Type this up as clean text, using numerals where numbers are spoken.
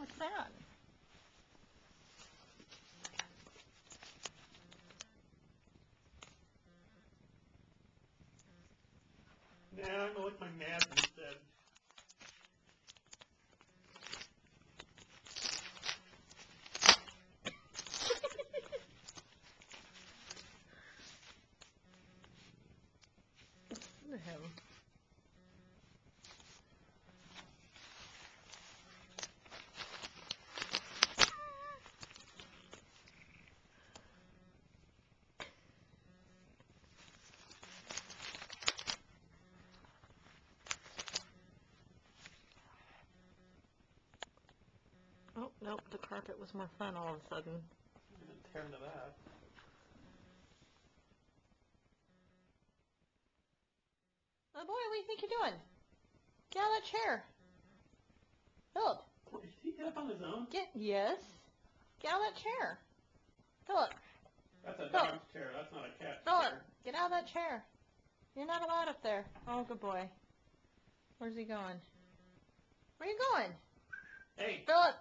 What's that? Nah, I'm gonna lick my nads instead. Look at him. Oh, nope, the carpet was more fun all of a sudden. I'm gonna tear into that. Oh boy, what do you think you're doing? Get out of that chair. Philip, Did he get up on his own? yes. Get out of that chair. Philip, That's a Philip. dog's chair. That's not a cat's Philip, chair. get out of that chair. You're not allowed up there. Oh, good boy. Where's he going? Where are you going? Hey, Philip.